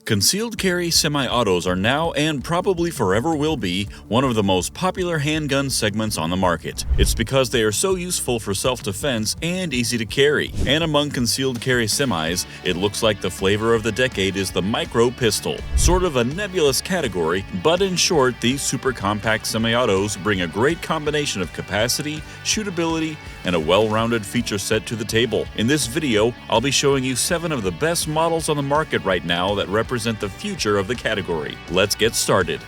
Concealed carry semi-autos are now, and probably forever will be, one of the most popular handgun segments on the market. It's because they are so useful for self-defense and easy to carry. And among concealed carry semis, it looks like the flavor of the decade is the micro pistol. Sort of a nebulous category, but in short, these super compact semi-autos bring a great combination of capacity, shootability, and a well-rounded feature set to the table. In this video, I'll be showing you 7 of the best models on the market right now that represent the future of the category. Let's get started.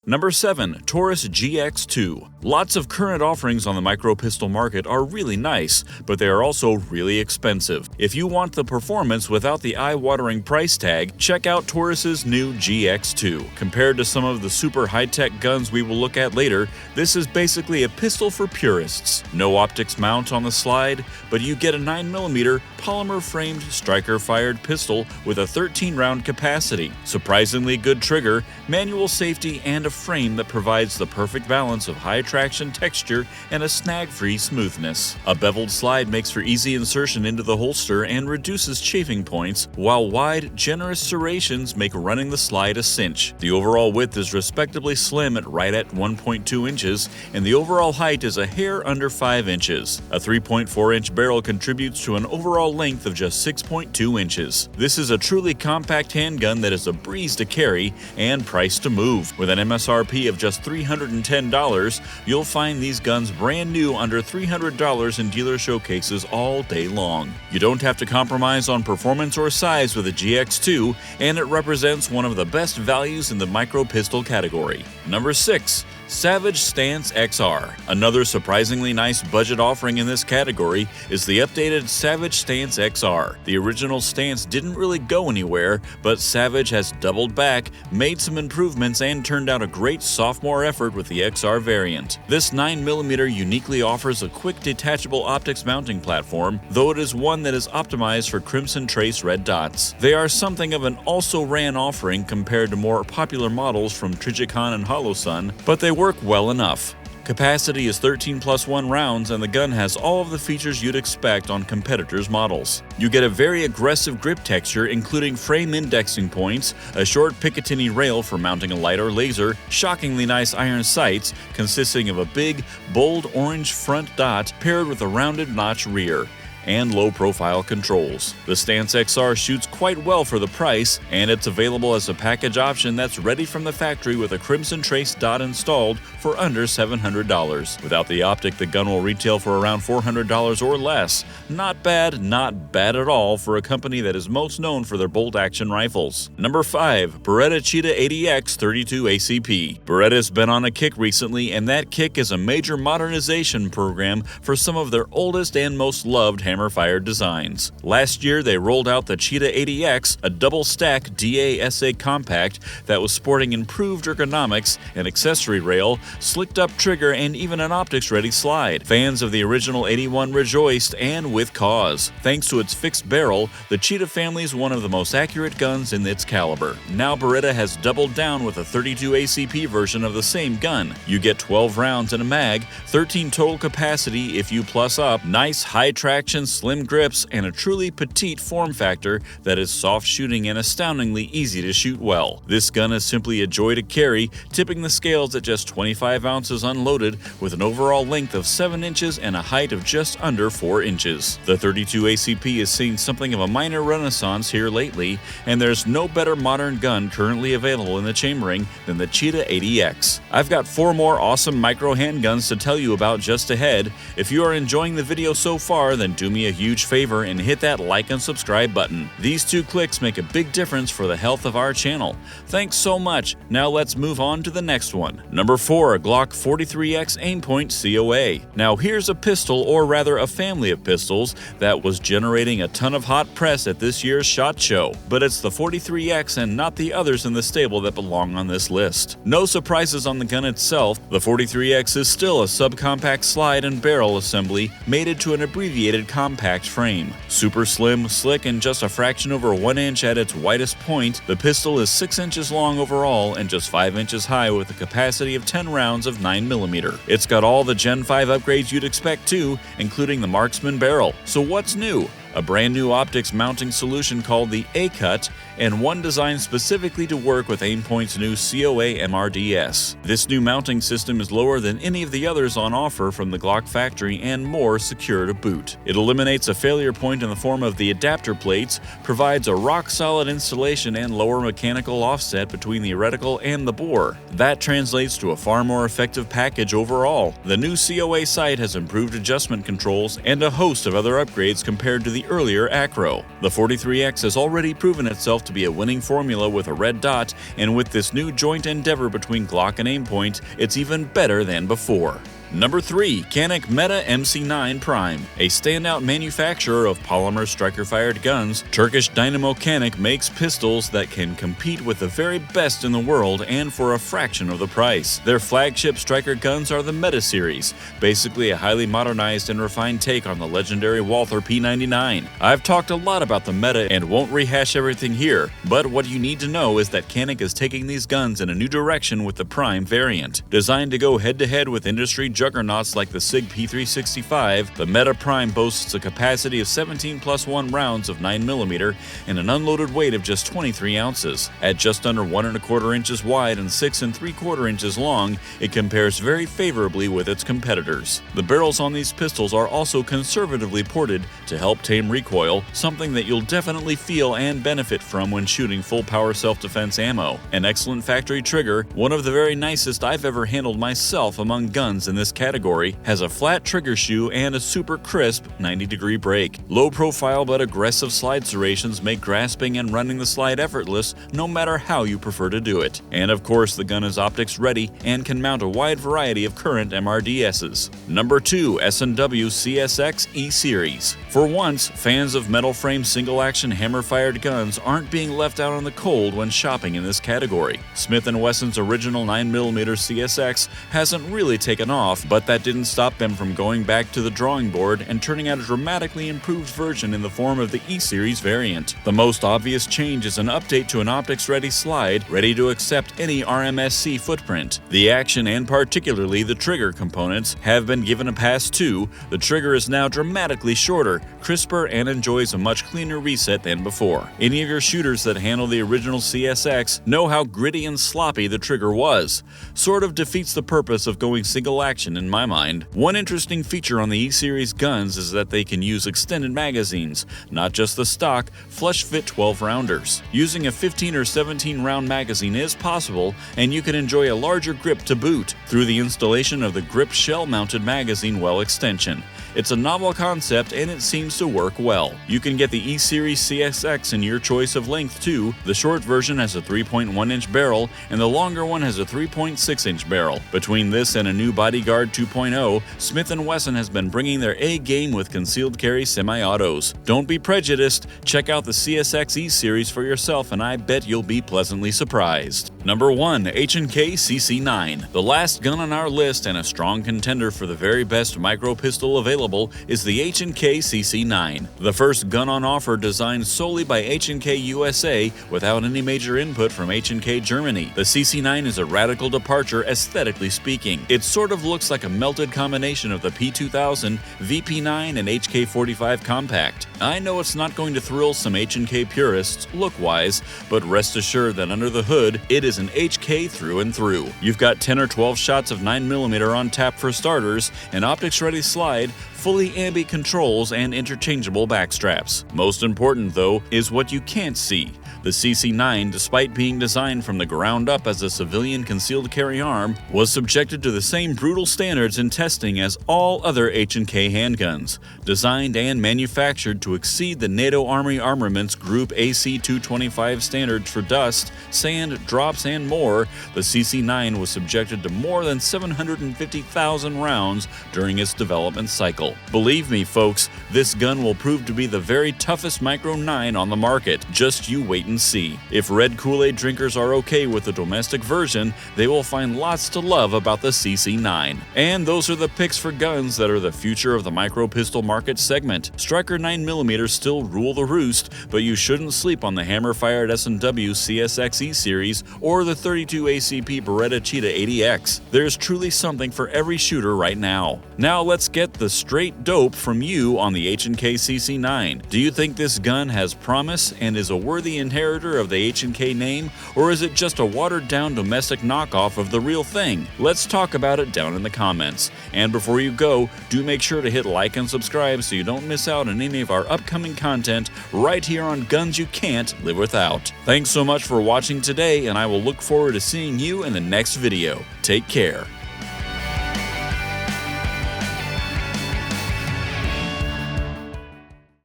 Number 7. Taurus GX2. Lots of current offerings on the micro pistol market are really nice, but they are also really expensive. If you want the performance without the eye-watering price tag, check out Taurus's new GX2. Compared to some of the super high-tech guns we will look at later, this is basically a pistol for purists. No optics mount on the slide, but you get a 9mm polymer-framed striker-fired pistol with a 13-round capacity, surprisingly good trigger, manual safety, and a frame that provides the perfect balance of high traction texture and a snag-free smoothness. A beveled slide makes for easy insertion into the holster and reduces chafing points, while wide, generous serrations make running the slide a cinch. The overall width is respectably slim at right at 1.2 inches, and the overall height is a hair under 5 inches. A 3.4-inch barrel contributes to an overall length of just 6.2 inches. This is a truly compact handgun that is a breeze to carry and priced to move. With an MSRP of just $310, you'll find these guns brand new under $300 in dealer showcases all day long. You don't have to compromise on performance or size with a GX2, and it represents one of the best values in the micro pistol category. Number 6. Savage Stance XR. Another surprisingly nice budget offering in this category is the updated Savage Stance XR. The original Stance didn't really go anywhere, but Savage has doubled back, made some improvements, and turned out a great sophomore effort with the XR variant. This 9mm uniquely offers a quick detachable optics mounting platform, though it is one that is optimized for crimson trace red dots. They are something of an also-ran offering compared to more popular models from Trijicon and Holosun, but they work well enough. Capacity is 13+1 rounds, and the gun has all of the features you'd expect on competitors' models. You get a very aggressive grip texture, including frame indexing points, a short Picatinny rail for mounting a light or laser, shockingly nice iron sights consisting of a big, bold orange front dot paired with a rounded notch rear, and low-profile controls. The Stance XR shoots quite well for the price, and it's available as a package option that's ready from the factory with a crimson trace dot installed for under $700. Without the optic, the gun will retail for around $400 or less. Not bad at all for a company that is most known for their bolt-action rifles. Number 5. Beretta Cheetah 80X 32 ACP. Beretta's been on a kick recently, and that kick is a major modernization program for some of their oldest and most loved hammer-fired designs. Last year, they rolled out the Cheetah 80X, a double-stack DASA compact that was sporting improved ergonomics, an accessory rail, slicked-up trigger, and even an optics-ready slide. Fans of the original 81 rejoiced, and with cause. Thanks to its fixed barrel, the Cheetah family is one of the most accurate guns in its caliber. Now Beretta has doubled down with a 32 ACP version of the same gun. You get 12 rounds in a mag, 13 total capacity if you plus up, nice high-traction slim grips, and a truly petite form factor that is soft shooting and astoundingly easy to shoot well. This gun is simply a joy to carry, tipping the scales at just 25 ounces unloaded with an overall length of 7 inches and a height of just under 4 inches. The 32 ACP has seen something of a minor renaissance here lately, and there's no better modern gun currently available in the chambering than the Cheetah 80X. I've got 4 more awesome micro handguns to tell you about just ahead. If you are enjoying the video so far, then do me a huge favor and hit that like and subscribe button. These 2 clicks make a big difference for the health of our channel. Thanks so much. Now let's move on to the next one. Number 4. Glock 43X Aimpoint COA. Now here's a pistol, or rather a family of pistols, that was generating a ton of hot press at this year's SHOT Show, but it's the 43X and not the others in the stable that belong on this list. No surprises on the gun itself. The 43X is still a subcompact slide and barrel assembly mated to an abbreviated compact frame. Super slim, slick, and just a fraction over 1 inch at its widest point, the pistol is 6 inches long overall and just 5 inches high with a capacity of 10 rounds of 9mm. It's got all the Gen 5 upgrades you'd expect too, including the marksman barrel. So what's new? A brand new optics mounting solution called the A-Cut, and one designed specifically to work with Aimpoint's new COA MRDS. This new mounting system is lower than any of the others on offer from the Glock factory and more secure to boot. It eliminates a failure point in the form of the adapter plates, provides a rock-solid installation and lower mechanical offset between the reticle and the bore. That translates to a far more effective package overall. The new COA sight has improved adjustment controls and a host of other upgrades compared to the earlier Acro. The 43X has already proven itself to be a winning formula with a red dot, and with this new joint endeavor between Glock and Aimpoint, it's even better than before. Number 3. Canik Meta MC9 Prime. A standout manufacturer of polymer striker-fired guns, Turkish Dynamo Canik makes pistols that can compete with the very best in the world and for a fraction of the price. Their flagship striker guns are the Meta series, basically a highly modernized and refined take on the legendary Walther P99. I've talked a lot about the Meta and won't rehash everything here, but what you need to know is that Canik is taking these guns in a new direction with the Prime variant. Designed to go head-to-head with industry juggernauts like the SIG P365, the Meta Prime boasts a capacity of 17+1 rounds of 9mm and an unloaded weight of just 23 ounces. At just under 1¼ inches wide and 6¾ inches long, it compares very favorably with its competitors. The barrels on these pistols are also conservatively ported to help tame recoil, something that you'll definitely feel and benefit from when shooting full-power self-defense ammo. An excellent factory trigger, one of the very nicest I've ever handled myself among guns in this category, has a flat trigger shoe and a super crisp 90-degree break. Low profile but aggressive slide serrations make grasping and running the slide effortless no matter how you prefer to do it. And of course, the gun is optics ready and can mount a wide variety of current MRDSs. Number 2. S&W CSX E-Series. For once, fans of metal frame single-action hammer-fired guns aren't being left out in the cold when shopping in this category. Smith & Wesson's original 9mm CSX hasn't really taken off, but that didn't stop them from going back to the drawing board and turning out a dramatically improved version in the form of the E-Series variant. The most obvious change is an update to an optics-ready slide, ready to accept any RMSC footprint. The action and particularly the trigger components have been given a pass too. The trigger is now dramatically shorter, crisper, and enjoys a much cleaner reset than before. Any of your shooters that handle the original CSX know how gritty and sloppy the trigger was. Sort of defeats the purpose of going single action in my mind. One interesting feature on the E-Series guns is that they can use extended magazines, not just the stock, flush-fit 12-rounders. Using a 15 or 17 round magazine is possible, and you can enjoy a larger grip to boot through the installation of the grip shell-mounted magazine well extension. It's a novel concept and it seems to work well. You can get the E-Series CSX in your choice of length too. The short version has a 3.1-inch barrel and the longer one has a 3.6-inch barrel. Between this and a new Bodyguard 2.0, Smith & Wesson has been bringing their A-game with concealed carry semi-autos. Don't be prejudiced, check out the CSX E-Series for yourself and I bet you'll be pleasantly surprised. Number 1. H&K CC9. The last gun on our list and a strong contender for the very best micro pistol available is the H&K CC9. The first gun on offer designed solely by H&K USA without any major input from H&K Germany. The CC9 is a radical departure aesthetically speaking. It sort of looks like a melted combination of the P2000, VP9, and HK45 Compact. I know it's not going to thrill some H&K purists look-wise, but rest assured that under the hood, it is an HK through and through. You've got 10 or 12 shots of 9mm on tap for starters, an optics-ready slide, fully ambi controls, and interchangeable backstraps. Most important, though, is what you can't see. The CC9, despite being designed from the ground up as a civilian concealed carry arm, was subjected to the same brutal standards in testing as all other H&K handguns. Designed and manufactured to exceed the NATO Army Armaments Group AC-225 standards for dust, sand, drops, and more, the CC9 was subjected to more than 750,000 rounds during its development cycle. Believe me, folks, this gun will prove to be the very toughest Micro 9 on the market. Just you wait and and see. If red Kool-Aid drinkers are okay with the domestic version, they will find lots to love about the CC9. And those are the picks for guns that are the future of the micro pistol market segment. Striker 9mm still rule the roost, but you shouldn't sleep on the hammer-fired S&W CSXE series or the 32 ACP Beretta Cheetah 80X. There's truly something for every shooter right now. Now let's get the straight dope from you on the H&K CC9. Do you think this gun has promise and is a worthy inheritor of the H&K name, or is it just a watered-down domestic knockoff of the real thing? Let's talk about it down in the comments. And before you go, do make sure to hit like and subscribe so you don't miss out on any of our upcoming content right here on Guns You Can't Live Without. Thanks so much for watching today, and I will look forward to seeing you in the next video. Take care.